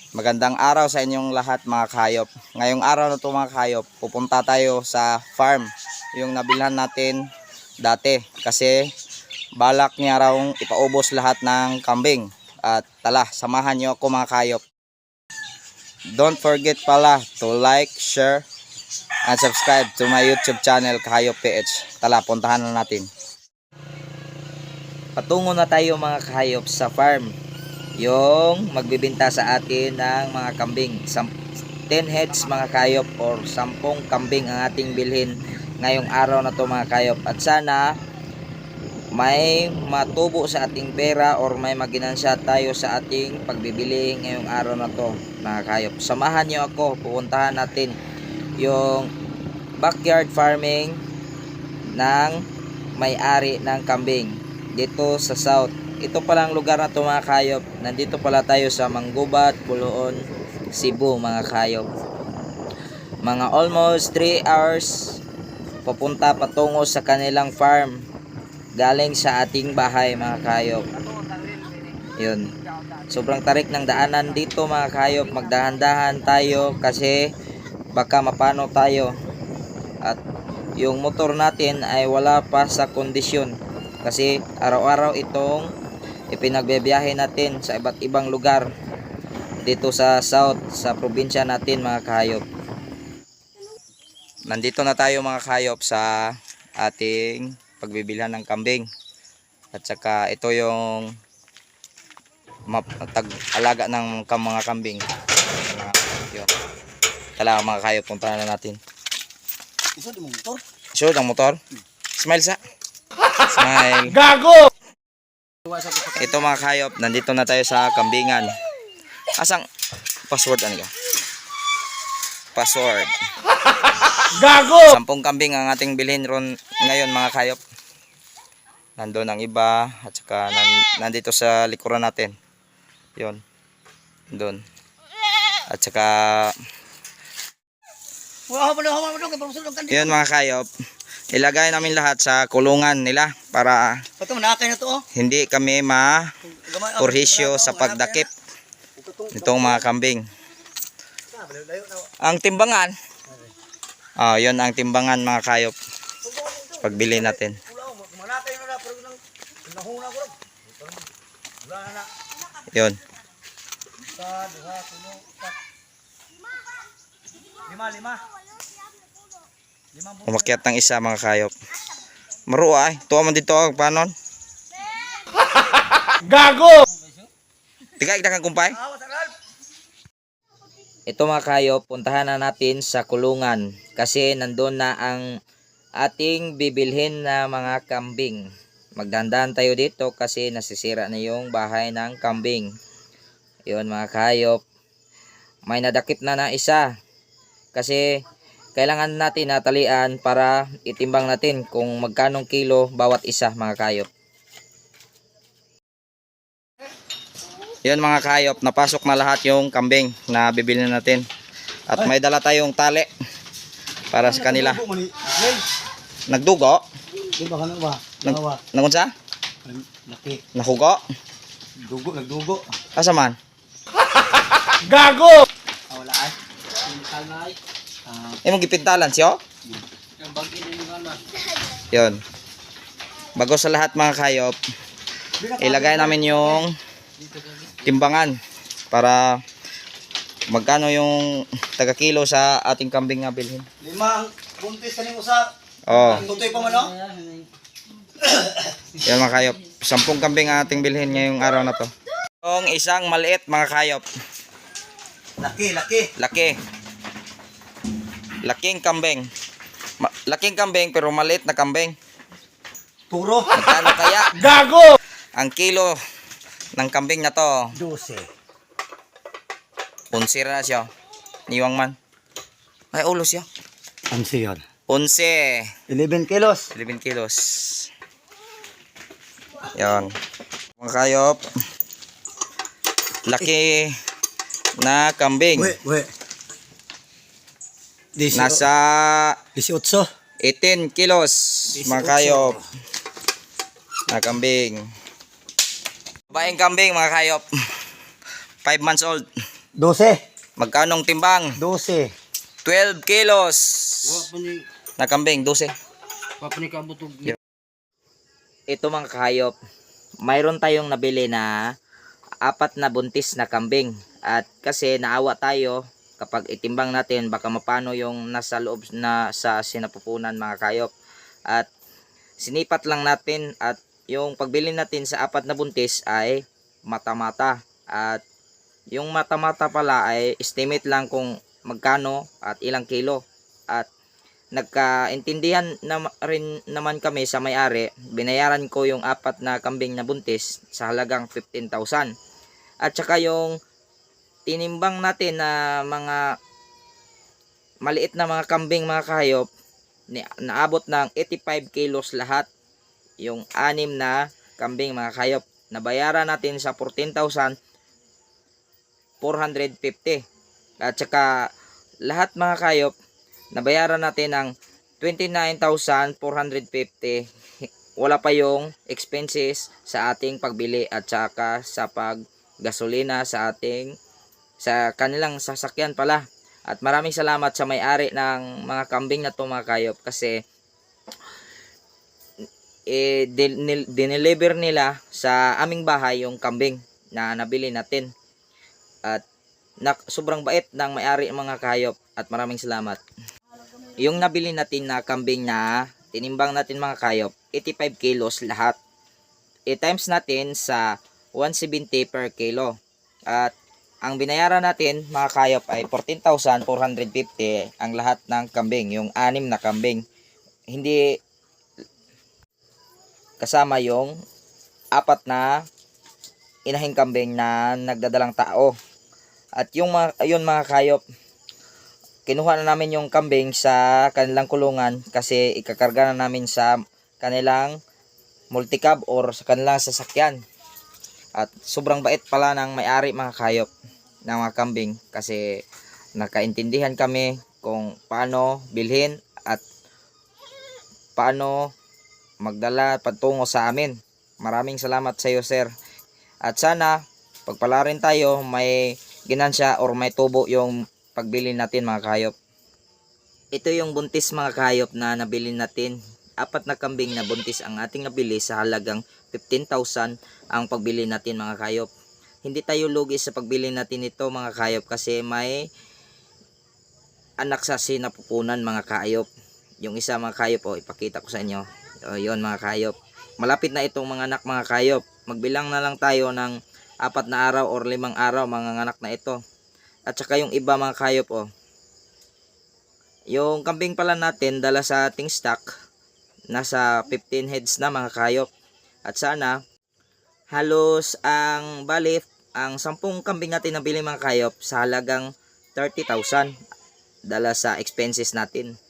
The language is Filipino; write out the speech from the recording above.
Magandang araw sa inyong lahat mga kahayop. Ngayong araw na ito mga kahayop, pupunta tayo sa farm. Yung nabilhan natin dati. Kasi balak niya raw ipaubos lahat ng kambing. At tala, samahan nyo ako mga kahayop. Don't forget pala to like, share, and subscribe to my YouTube channel Kahayop PH. Tala, puntahan na natin. Patungo na tayo mga kahayop sa farm. Yung magbibenta sa atin ng mga kambing. 10 heads mga kayop or 10 kambing ang ating bilhin ngayong araw na to mga kayop. At sana may matubo sa ating pera or may maginansya tayo sa ating pagbibili ngayong araw na to mga kayop. Samahan nyo ako, pupuntahan natin yung backyard farming ng may-ari ng kambing dito sa South. Ito palang lugar na ito mga kayop. Nandito pala tayo sa Manggubat, Buloon, Cebu mga kayop. Mga almost 3 hours papunta patungo sa kanilang farm galing sa ating bahay mga kayop. Yun. Sobrang tarik ng daanan dito mga kayop. Magdahan-dahan tayo kasi baka mapano tayo. At yung motor natin ay wala pa sa kondisyon kasi araw-araw itong ipinagbibiyahe natin sa iba't ibang lugar dito sa South, sa probinsya natin mga kahayop. Nandito na tayo mga kahayop sa ating pagbibilhan ng kambing. At saka ito yung alaga ng mga kambing. Tala mga kahayop, punta na natin. Isod ang motor? Isod ang motor? Smile sa. Smile. Gago! Ito mga kahayop, nandito na tayo sa kambingan. Asang password ano ka? Password. Gago! 10 kambing ang ating bilhin ron ngayon mga kahayop. Nandoon ang iba at saka nandito sa likuran natin. 'Yon. Doon. At saka yun mga kahayop. Ilagay namin lahat sa kulungan nila para hindi kami ma-purhisyo sa pagdakip nitong mga kambing. Ang timbangan, yun ang timbangan mga kahayop pagbili natin. Yun. Umakyat ng isa mga kayop. Maruwa ay. Tuwa man dito ang panon. Gago! Tigay kang kumpay. Ito mga kayop, puntahan na natin sa kulungan. Kasi nandun na ang ating bibilhin na mga kambing. Magdandan tayo dito kasi nasisira na yung bahay ng kambing. Yun mga kayop. May nadakip na isa. Kasi kailangan natin natalian para itimbang natin kung magkanong kilo bawat isa mga kayop. Yan mga kayop, napasok na lahat yung kambing na bibili natin. At may dala tayong tali para sa kanila. Nagdugo? Nangunsa? Nahugo? Nagdugo. Asa man? Gago! Wala ay. Imong gipintalan siyo? Yun. Bago sa lahat mga kayop, ilagay namin yung timbangan para magkano yung taga kilo sa ating kambing nga bilhin. 5 buntis kaning usap. Oh. Tutoy pa man no? Yan mga kayop, 10 kambing ang ating bilhin ngayong araw na to. Yung isang maliit mga kayop. Laki. Laking kambing. Laking kambing pero maliit na kambing. Puro. Magkano kaya Gago! ang kilo ng kambing na to? 12. Punsira na siya. Niwang man. Ay ulo siya. Ano siya yun? 11. 11 kilos. 11 kilos. Yan. Mga kayop. Laki na kambing. We. Nasa 18. 18 kilos mga kayop na kambing. Babaeng kambing mga kayop. 5 months old. 12. Magkanong timbang? 12. 12 kilos. Wa pa ni Na kambing, 12. kabutog. Ito mga kahayop, mayroon tayong nabili na 4 na buntis na kambing. At kasi naawa tayo, kapag itimbang natin, baka mapano yung nasa loob na sa sinapupunan mga kahayop. At sinipat lang natin at yung pagbili natin sa 4 na buntis ay mata-mata. At yung mata-mata pala ay estimate lang kung magkano at ilang kilo. At nagkaintindihan na rin naman kami sa may-ari. Binayaran ko yung 4 na kambing na buntis sa halagang 15,000. At saka yung tinimbang natin na mga maliit na mga kambing mga kahayop, naabot ng 85 kilos lahat. Yung 6 na kambing mga kahayop, nabayaran natin sa 14,450. At saka lahat mga kahayop, nabayaran natin ng 29,450. Wala pa yung expenses sa ating pagbili at saka sa paggasolina sa kanilang sasakyan pala. At maraming salamat sa may-ari ng mga kambing na to mga kahayop, kasi dineliver nila sa aming bahay yung kambing na nabili natin. At sobrang bait ng may-ari mga kahayop at maraming salamat. Yung nabili natin na kambing na tinimbang natin mga kahayop, 85 kilos lahat. I-times natin sa 170 per kilo. At ang binayaran natin mga kahayop ay 14,450 ang lahat ng kambing, yung 6 na kambing. Hindi kasama yung 4 na inahing kambing na nagdadalang tao. At yung mga kahayop, kinuha na namin yung kambing sa kanilang kulungan kasi ikakarga na namin sa kanilang multicab or sa kanilang sasakyan. At sobrang bait pala ng may-ari mga kahayop ng mga kambing, kasi nakaintindihan kami kung paano bilhin at paano magdala patungo sa amin. Maraming salamat sa iyo, sir. At sana pagpalarin tayo, may ginansya or may tubo yung pagbili natin mga kahayop. Ito yung buntis mga kahayop na nabili natin. 4 na kambing na buntis ang ating nabili sa halagang 15,000 ang pagbili natin mga kahayop. Hindi tayo lugi sa pagbili natin ito mga kahayop, kasi may anak sa sinapupunan mga kahayop. Yung isa mga kahayop, ipakita ko sa inyo. Yon mga kahayop. Malapit na itong mga anak mga kahayop. Magbilang na lang tayo ng 4 na araw or 5 araw mga anak na ito. At saka yung iba mga kahayop, yung kambing pala natin dala sa ating stock, nasa 15 heads na mga kahayop. At sana halos ang 10 kambing natin nabili mga kahayop sa halagang 30,000 dala sa expenses natin.